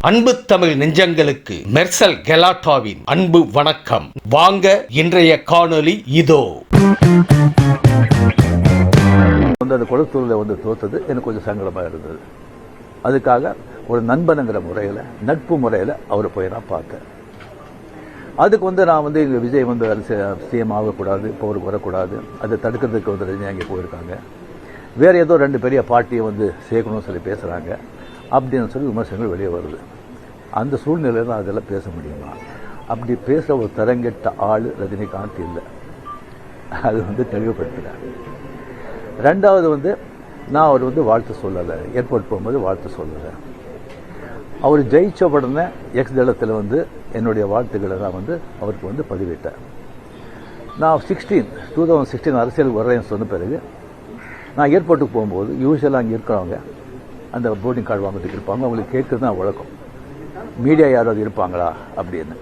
அன்பு தமிழ் நெஞ்சங்களுக்கு மெர்சல் கெலாட்டாவின் அன்பு வணக்கம். வாங்க இன்றைய காணொளி இதோ. அந்த குளத்தூரில் தோத்தது எனக்கு கொஞ்சம் சங்கடமாக இருந்தது. அதுக்காக ஒரு நண்பனுங்கிற முறையில், நட்பு முறையில் அவரை போய் நான் பார்த்தேன். அதுக்கு நான் இங்கே விஜய் சிஎம் ஆகக்கூடாது, இப்போ அவருக்கு வரக்கூடாது, அதை தடுக்கிறதுக்கு ரஜினி அங்கே போயிருக்காங்க. வேறு ஏதோ ரெண்டு பெரிய பார்ட்டியை சேர்க்கணும்னு சொல்லி பேசுகிறாங்க அப்படின்னு சொல்லி விமர்சனங்கள் வெளியே வருது. அந்த சூழ்நிலையில் தான் அதெல்லாம் பேச முடியுமா? அப்படி பேசுகிற ஒரு தரங்கெட்ட ஆள் ரஜினிகாந்த் இல்லை. அது தெளிவுபடுத்துகிறேன். ரெண்டாவது நான் அவர் வாழ்த்து சொல்லலை, ஏர்போர்ட் போகும்போது வாழ்த்து சொல்லலை. அவர் ஜெயிச்ச உடனே எக்ஸ் தளத்தில் என்னுடைய வாழ்த்துக்களை தான் அவருக்கு பதிவிட்டேன். நான் 2016 அரசியலுக்கு வர்றேன்னு சொன்ன பிறகு நான் ஏர்போர்ட்டுக்கு போகும்போது யூஸ்வலாக அங்கே இருக்கிறவங்க அந்த போர்டிங் கார்டு வாங்கிறதுக்கு இருப்பாங்க. அவங்களுக்கு கேட்குறது தான் வழக்கம், மீடியா யாராவது இருப்பாங்களா அப்படின்னு.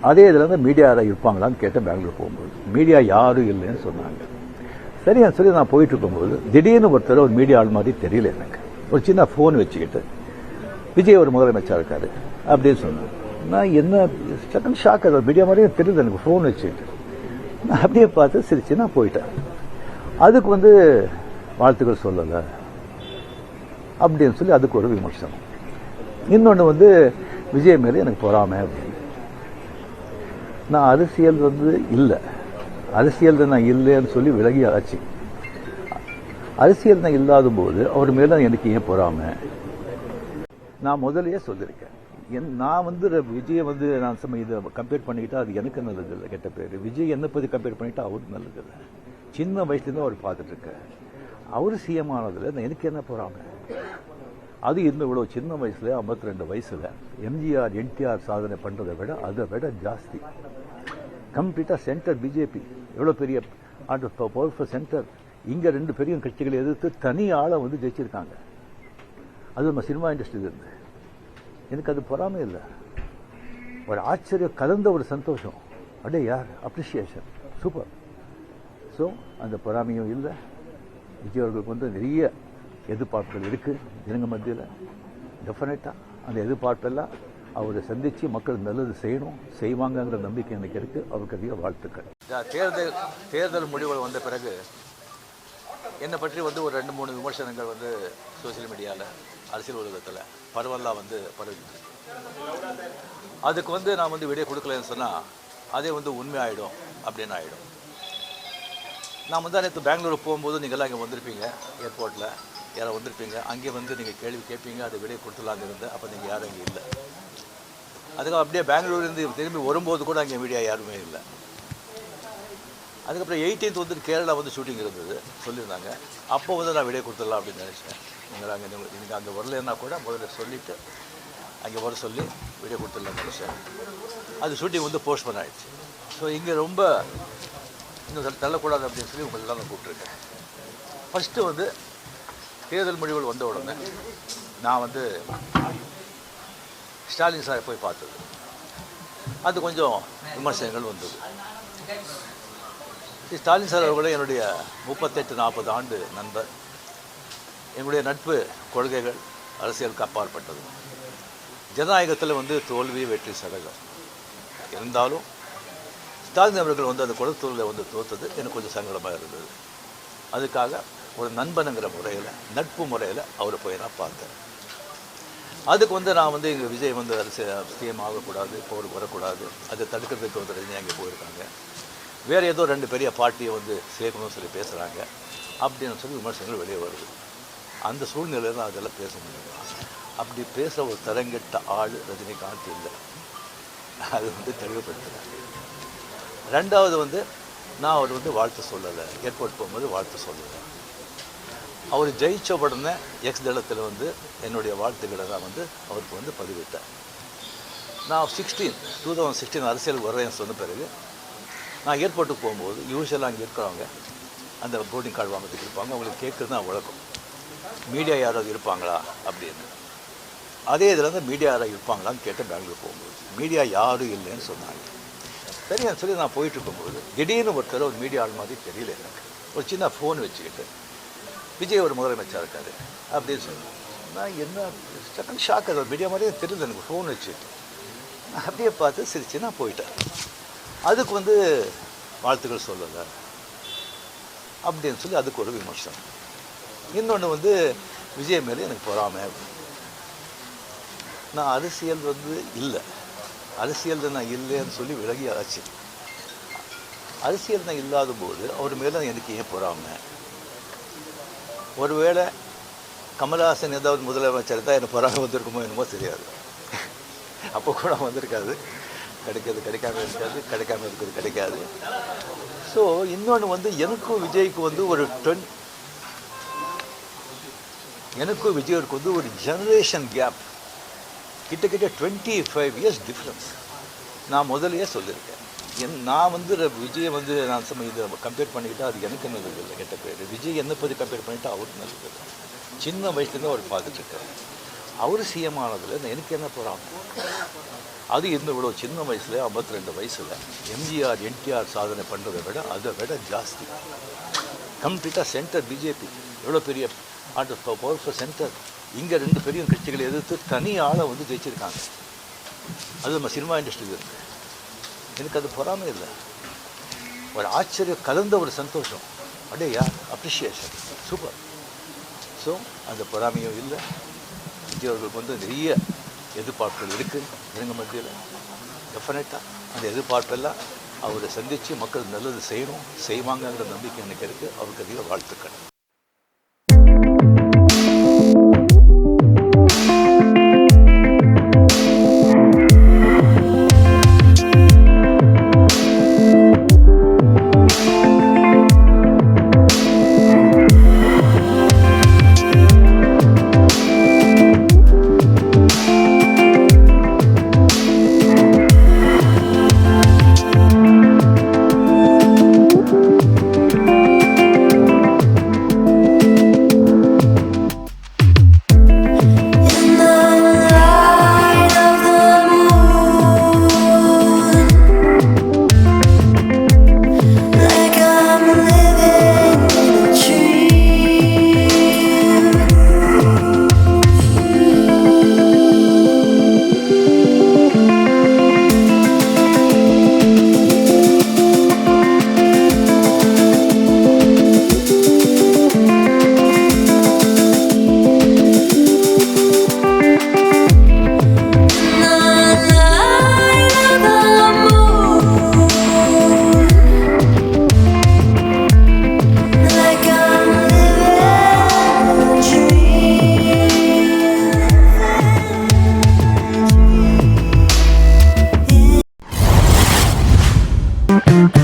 அதே இதில் மீடியா யாராவது இருப்பாங்களான்னு கேட்டேன். பெங்களூர் போகும்போது மீடியா யாரும் இல்லைன்னு சொன்னாங்க. சரியான்னு சொல்லி நான் போயிட்டு இருக்கும்போது திடீர்னு ஒருத்தர் ஒரு மீடியா ஆள் மாதிரி தெரியல எனக்கு. ஒரு சின்ன ஃபோன் வச்சுக்கிட்டு விஜய் ஒரு முதலமைச்சர் இருக்காரு அப்படின்னு சொன்னாங்க. நான் என்ன செகண்ட் ஷாக், அது மீடியா மாதிரியும் தெரியுது எனக்கு. ஃபோன் வச்சுக்கிட்டு நான் அப்படியே பார்த்து சிரிச்சு நான் போயிட்டேன். அதுக்கு வாழ்த்துக்கள் சொல்லலை அப்படின்னு சொல்லி அதுக்கு ஒரு விமர்சனம். இன்னொன்று விஜய் மேலே எனக்கு பொறாமை அப்படின்னு. நான் அரசியல் இல்லை, அரசியல் நான் இல்லைன்னு சொல்லி விலகி ஆச்சு. அரசியல் நான் இல்லாத போது அவர் மேலே எனக்கு ஏன் பொறாமை? நான் முதலையே சொல்லியிருக்கேன். நான் விஜயை நான் இதை கம்பேர் பண்ணிக்கிட்டா அது எனக்கு நல்லது இல்லை, கெட்ட பேர். விஜய் என்னை பற்றி கம்பேர் பண்ணிட்டா அவருக்கு நல்லது இல்லை. சின்ன வயசுலேருந்து அவர் பார்த்துட்டு இருக்கார். அவர் சிஎம் ஆனதில் எனக்கு என்ன பொறாமை? அது இன்னும் இவ்வளோ சின்ன வயசுல 52 வயசுல எம்ஜிஆர் என்டிஆர் சாதனை பண்ணுறதை விட அதை விட ஜாஸ்தி. கம்ப்ளீட்டாக சென்டர் பிஜேபி எவ்வளோ பெரிய பவர்ஃபுல் சென்டர். இங்கே ரெண்டு பெரிய கட்சிகளை எதிர்த்து தனி ஆளை ஜெயிச்சிருக்காங்க. அது நம்ம சினிமா இண்டஸ்ட்ரியில் இருந்து. எனக்கு அது பொறாமை இல்லை, ஒரு ஆச்சரியம் கலந்த ஒரு சந்தோஷம். அப்படியே யார் அப்ரிஷியேஷன், சூப்பர். ஸோ அந்த பொறாமையும் இல்லை. விஜய் அவர்களுக்கு நிறைய எதிர்பார்ப்புகள் இருக்குது ஜனங்க மத்தியில். டெஃபினட்டாக அந்த எதிர்பார்ப்பெல்லாம் அவரை சந்தித்து மக்கள் நல்லது செய்வாங்கங்கிற நம்பிக்கை எனக்கு இருக்குது. அவருக்கு அதிக வாழ்த்துக்கள். தேர்தல் முடிவுகள் வந்த பிறகு என்னை பற்றி ஒரு 2-3 விமர்சனங்கள் சோசியல் மீடியாவில், அரசியல் உலகத்தில் பரவலாக பரவிச்சு. அதுக்கு நான் விடை கொடுக்கலன்னு சொன்னால் அதே உண்மையாயிடும் அப்படின்னு ஆகிடும். நான் நேற்று பெங்களூர் போகும்போது நீங்கள்லாம் இங்கே வந்திருப்பீங்க, ஏர்போர்ட்டில் யாரும் வந்திருப்பீங்க. அங்கே நீங்கள் கேள்வி கேட்பீங்க, அதை விடையை கொடுத்துலாங்க இருந்தேன். அப்போ நீங்கள் யாரும் அங்கே இல்லை. அதுக்கு அப்படியே பெங்களூர்லேருந்து திரும்பி வரும்போது கூட அங்கே மீடியா யாருமே இல்லை. அதுக்கப்புறம் 18th கேரளா ஷூட்டிங் இருந்தது சொல்லியிருந்தாங்க. அப்போ நான் விடையை கொடுத்துடலாம் அப்படின்னு நினச்சேன். நீங்கள் அங்கே வரலன்னா கூட முதல்ல சொல்லிவிட்டு அங்கே வர சொல்லி விடையை கொடுத்துடலாம்னு நினச்சேன். அது ஷூட்டிங் போஸ்ட் பண்ண ஆயிடுச்சு. ஸோ இங்கே ரொம்ப இன்னும் தள்ளக்கூடாது அப்படின்னு சொல்லி உங்களெல்லாம் நான் கூப்பிட்ருக்கேன். ஃபஸ்ட்டு தேர்தல் முடிவுகள் வந்த உடனே நான் ஸ்டாலின் சாரை போய் பார்த்தது. அது கொஞ்சம் விமர்சனங்கள் வந்தது. ஸ்டாலின் சார் அவர்களே என்னுடைய 38-40 ஆண்டு நண்பர். என்னுடைய நட்பு கொள்கைகள் அரசியலுக்கு அப்பாற்பட்டது. ஜனநாயகத்தில் தோல்வி வெற்றி சதகம் இருந்தாலும் ஸ்டாலின் அவர்கள் அந்த குளத்தூரில் தோத்தது எனக்கு கொஞ்சம் சங்கடமாக இருந்தது. அதுக்காக ஒரு நண்பனுங்கிற முறையில், நட்பு முறையில் அவரை போய் நான் பார்த்தேன். அதுக்கு நான் இங்கே விஜய் சிஎம் ஆகக்கூடாது, இப்போ அவருக்கு வரக்கூடாது, அதை தடுக்கிறதுக்கு ரஜினி அங்கே போயிருக்காங்க. வேறு ஏதோ ரெண்டு பெரிய பார்ட்டியை சேர்க்கணும்னு சொல்லி பேசுகிறாங்க அப்படின்னு சொல்லி விமர்சனங்கள் வெளியே வருது. அந்த சூழ்நிலையில் தான் அதெல்லாம் பேச முடியும். அப்படி பேசுகிற ஒரு தரங்கெட்ட ஆள் ரஜினிகாந்த் இல்லை. அது தெளிவுபடுத்துகிறேன். ரெண்டாவது நான் அவர் வாழ்த்து சொல்லலை, ஏர்போர்ட் போகும்போது வாழ்த்து சொல்லலை. அவர் ஜெயிச்ச உடனே எக்ஸ் தளத்தில் என்னுடைய வாழ்த்துக்களை தான் அவருக்கு பதிவிட்டேன். நான் 2016 அரசியலுக்கு வர்றேன்னு சொன்ன பிறகு நான் ஏர்போர்ட்டுக்கு போகும்போது யூஸ்வலாக அங்கே இருக்கிறவங்க அந்த போர்டிங் கார்டு வாங்கிறதுக்கு இருப்பாங்க. அவங்களுக்கு கேட்குறது தான் வழக்கம், மீடியா யாராவது இருப்பாங்களா அப்படின்னு. அதே இதில் மீடியா யாராவது இருப்பாங்களான்னு கேட்டேன். பெங்களூர் போகும்போது மீடியா யாரும் இல்லைன்னு சொன்னாங்க. சரியான்னு சொல்லி நான் போயிட்டு இருக்கும்போது திடீர்னு ஒருத்தர் ஒரு மீடியா ஆள் மாதிரி தெரியல எனக்கு. ஒரு சின்ன ஃபோன் வச்சுக்கிட்டு விஜய் ஒரு முதலமைச்சர் இருக்காரு அப்படின்னு சொன்னாங்க. நான் என்ன செகண்ட் ஷாக், அது மீடியா மாதிரியே தெரியல எனக்கு. ஃபோன் வச்சு நான் அப்படியே பார்த்து சிரிச்சு நான் போயிட்டேன். அதுக்கு வந்து வாழ்த்துக்கள் சொல்லலை அப்படின்னு சொல்லி அதுக்கு ஒரு விமர்சனம். இன்னொன்று வந்து விஜய் மேலே எனக்கு பொறாமை. நான் அரசியல் வந்து இல்லை, அரசியல் நான் இல்லைன்னு சொல்லி விலகி ஆச்சு. அரசியல் நான் இல்லாத போது அவர் மேலே எனக்கு ஏன் பொறாமை? ஒருவேளை கமல்ஹாசன் ஏதாவது முதலமைச்சர் தான் எனக்கு பொறாமை வந்திருக்குமோ என்னமோ தெரியாது. அப்போ கூட வந்திருக்காது. கிடைக்காம இருக்காது, கிடைக்காம இருக்கிறது கிடைக்காது. ஸோ இன்னொன்று வந்து எனக்கும் விஜய்க்கு வந்து எனக்கும் விஜய்க்கு வந்து ஒரு ஜெனரேஷன் கேப், கிட்டத்தட்ட 25 இயர்ஸ் டிஃப்ரென்ஸ். நான் முதலையே சொல்லியிருக்கேன். நான் வந்து விஜயை வந்து நான் இதை கம்பேர் பண்ணிக்கிட்டால் அது எனக்கு நல்லது இல்லை, கெட்ட பேர். விஜய் என்னை பற்றி கம்பேர் பண்ணிவிட்டால் அவருக்கு நல்லது இல்லை. சின்ன வயசுலேருந்து அவர் பார்த்துட்ருக்காரு. அவர் சிஎம் ஆனதில் எனக்கு என்ன போகிறாங்க? அது இவ்வளோ சின்ன வயசில் 52 வயசில் எம்ஜிஆர் என்டிஆர் சாதனை பண்ணுறதை விட அதை விட ஜாஸ்தி. கம்ப்ளீட்டாக சென்டர் பிஜேபி எவ்வளோ பெரிய பவர்ஃபுல் சென்டர். இங்கே 2 பெரிய கட்சிகளை எதிர்த்து தனி ஆளை வந்து ஜெயிச்சிருக்காங்க. அது நம்ம சினிமா இண்டஸ்ட்ரியில் இருக்குது. எனக்கு அது பொறாமை இல்லை, ஒரு ஆச்சரியம் கலந்த ஒரு சந்தோஷம். அடையா அப்ரிஷியேஷன், சூப்பர். ஸோ அந்த பொறாமையும் இல்லை. விஜய் அவர்களுக்கு வந்து நிறைய எதிர்பார்ப்புகள் இருக்குது இவங்க மத்தியில். டெஃபினட்டாக அந்த எதிர்பார்ப்பெல்லாம் அவரை சந்தித்து மக்கள் நல்லது செய்வாங்கங்கிற நம்பிக்கை எனக்கு இருக்குது. அவருக்கு அதிக வாழ்த்துக்கள்.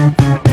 Thank you.